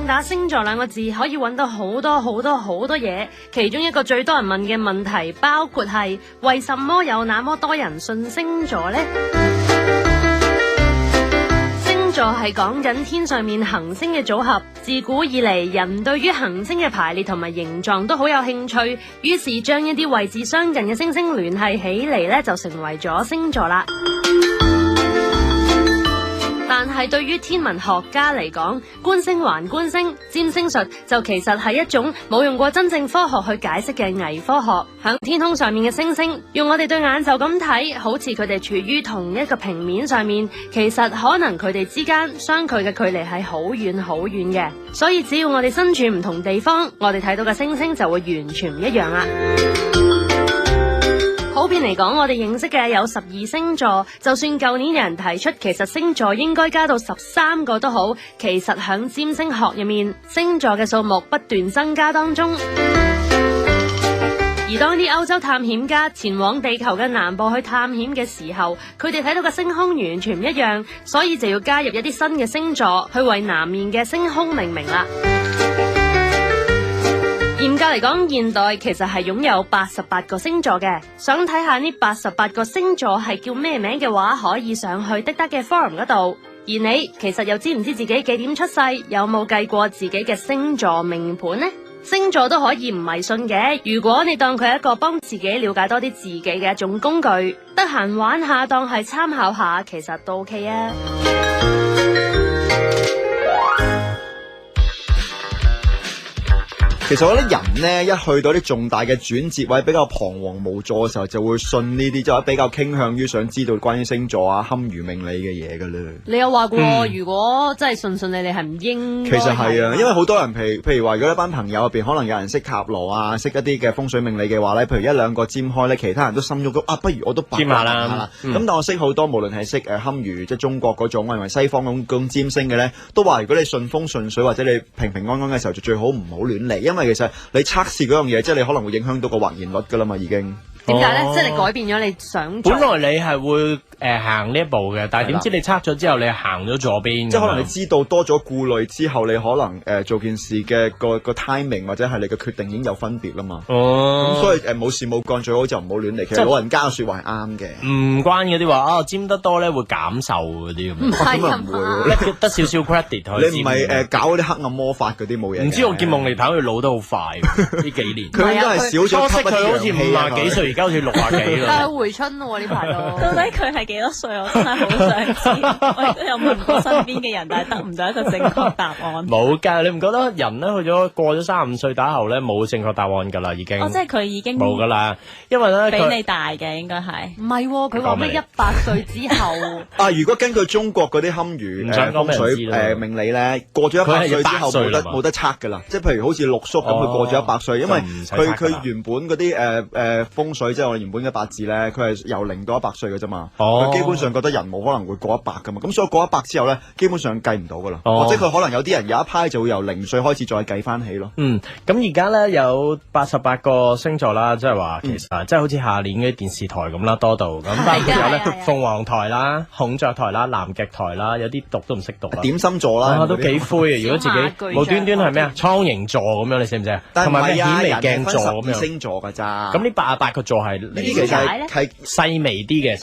網打星座兩個字可以揾到好多嘢，其中一個最多人問嘅問題包括係為什麼有那麼多人信星座呢？星座係講緊天上面行星嘅組合，自古以嚟人對於行星嘅排列同埋形狀都好有興趣，於是將一啲位置相近嘅星星聯繫起嚟呢，就成為咗星座啦。但係對於天文學家嚟講，觀星還觀星，占星術就其實係一種冇用過真正科學去解釋嘅偽科學。響天空上面嘅星星，用我哋對眼就咁睇，好似佢哋處於同一個平面上面，其實可能佢哋之間相距嘅距離係好遠嘅。所以只要我哋身處唔同地方，我哋睇到嘅星星就會完全唔一樣啦。普遍嚟講，我哋認識嘅有12星座，就算舊年有人提出其實星座應該加到13個都好，其實響占星學入面，星座嘅數目不斷增加當中。而當啲歐洲探險家前往地球嘅南部去探險嘅時候，佢哋睇到嘅星空完全唔一樣，所以就要加入一啲新嘅星座去為南面嘅星空命名啦。嚴格嚟講，現代其實係擁有88個星座嘅。想睇下呢88個星座係叫咩名嘅話，可以上去的嘅 forum 嗰度。而你其實又知唔知自己幾點出世？有冇計過自己嘅星座命盤呢？星座都可以唔迷信嘅，如果你當佢係一個幫自己了解多啲自己嘅一種工具，得閒玩下當係參考下，其實都 OK 啊。其實我覺得人呢，一去到啲重大嘅轉折或者比較彷徨無助嘅時候，就會信呢啲，就比較傾向於想知道關於星座啊、堪輿命理嘅嘢噶啦。你有話過，如果真係信你哋係唔應該。其實係啊，因為好多人譬如話，如果一班朋友入邊可能有人識塔羅啊，識一啲嘅風水命理嘅話咧，譬如一兩個占開咧，其他人都心喐喐啊，不如我都占下啦。咁但我識好多，無論係識堪輿即係中國嗰種，或者西方嗰種占星嘅咧，都話如果你順風順水或者你平平安安嘅時候，就最好唔好亂嚟，因為其實你測試嗰樣嘢，即係你可能會影響到個還原率噶啦嘛，已經。點解咧？即係你改變咗你想做。本來你係會行呢一步嘅，但係點知你測咗之後，你行咗左邊。即係可能你知道多咗顧慮之後，你可能做件事嘅個 timing 或者係你嘅決定已經有分別啦嘛。咁所以冇事冇幹最好就唔好亂嚟。其實老人家嘅説話係啱嘅。唔關嗰啲話尖得多咧會減壽嗰啲咁。唔係啊嘛，得少少 credit 你唔係搞嗰啲黑暗魔法嗰啲冇嘢。唔知我見夢妮睇佢老得好快呢幾年。佢應該係少咗吸一啲陽氣。佢好似50幾歲，而家好似60幾啦。但係回春喎呢排都。到底佢係幾多歲？我真係好想知。我亦都有問過身邊嘅人，但係得唔到一個正確答案。冇㗎，你唔覺得人咧過咗35歲打後咧冇正確答案㗎啦已經。即係佢已經冇㗎啦，因為咧比你大嘅應該係。唔係喎，佢話咩100歲之後。如果根據中國嗰啲堪輿風水命理咧，過咗100歲之後冇得測㗎啦。即係譬如好似陸叔咁，佢過咗100歲，因為佢原本嗰啲風水即係我哋原本嘅八字咧，佢係由0到100歲嘅啫嘛。佢基本上覺得人冇可能會過100噶嘛，咁所以過100之後咧，基本上計唔到噶啦。或者佢可能有啲人有一派就會由0歲開始再計翻起咯。咁而家咧有88個星座啦，即係話其實即係好似下年嗰啲電視台咁啦，多到咁包括有咧鳳凰台啦、孔雀台啦、南極台啦，有啲讀都唔識讀啦。點心座啦，都幾灰啊！如果自己無端端係咩啊？蒼蠅座咁樣，你識唔識啊？同埋顯微鏡座咁樣。星座㗎咋？咁呢88個座係呢啲其實係細微啲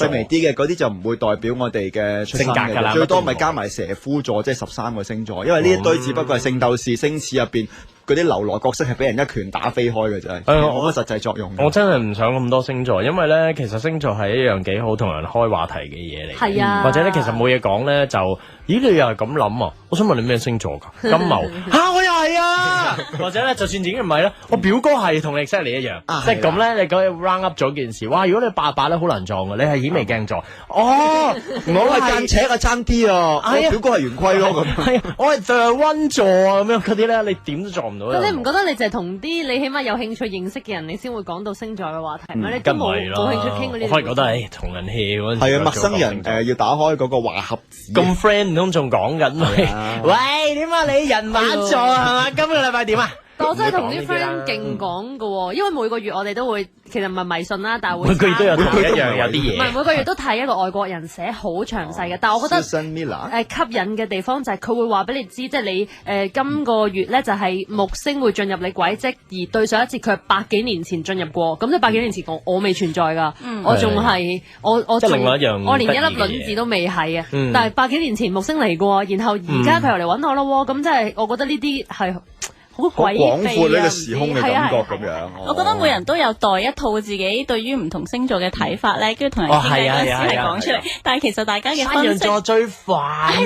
嘅嗰啲就唔會代表我哋嘅出身性格㗎啦，最多咪加埋蛇夫座，即係13個星座，因為呢一堆只不過係聖鬥士星矢入邊嗰啲流羅角色係俾人一拳打飛開嘅啫，冇乜實際作用。我真係唔想咁多星座，因為咧其實星座係一樣幾好同人開話題嘅嘢嚟。係啊，或者咧其實冇嘢講咧就，咦你又係咁諗啊？我想問你咩星座㗎？金牛我又係啊！或者咧就算自己唔係咧，我表哥係同你 exactly 一樣，即係咁咧你講 round up 咗件事，哇！如果你88咧好難撞嘅，你係顯微鏡座，我係間尺爭啲啊！我表哥係圓規咯咁。係我係The One 座啊咁樣嗰啲咧，你點都撞唔到。咁你唔覺得你就係同啲你起碼有興趣認識嘅人，你先會講到星座嘅話題咩？你都冇興趣傾嗰啲。我反而覺得同人 hea 嗰陣時。係啊，陌生人要打開嗰個話匣子。咁 friend 唔通仲講緊？喂，點啊？你人馬座係嘛？今個禮拜點啊？但我真係同啲 friend 勁講㗎喎，因為每個月我哋都會其實唔係迷信啦，但係會每個月都有同一樣有啲嘢。唔係每個月都睇一個外國人寫好詳細嘅，但係我覺得吸引嘅地方就係佢會話俾你知，即係你今個月咧就係木星會進入你軌跡，而對上一次佢係100幾年前進入過，咁即係100幾年前我未存在㗎，我仲係我仲我連一粒卵子都未係嘅，但係100幾年前木星嚟過，然後而家佢又嚟揾我咯，咁即係我覺得呢啲係好詭秘啊！廣闊呢個時空嘅感覺咁樣。我覺得每人都有帶一套自己對於唔同星座嘅睇法咧，跟住同人傾偈嗰時係講出嚟。但係其實大家嘅分析，山羊座最煩，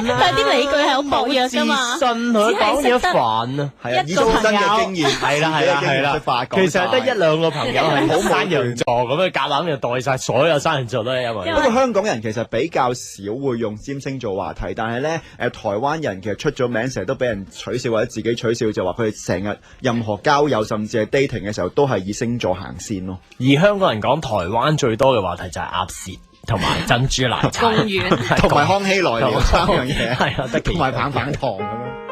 但係啲理據係好薄弱㗎嘛。自信佢講嘢煩啊，係啊，以親身嘅經驗，係啦，其實得1、2個朋友係好山羊座咁樣夾硬就代晒所有山羊座都係因為。不過香港人其實比較少會用占星做話題，但係咧台灣人其實出咗名，成日都俾人取笑或者自己取笑，就話佢哋成日任何交友甚至係 dating 嘅時候都係以星座行先咯。而香港人講台灣最多嘅話題就係鴨舌同埋珍珠奶茶、公園同埋康熙來了3樣嘢，係啊，同埋棒棒糖咁樣。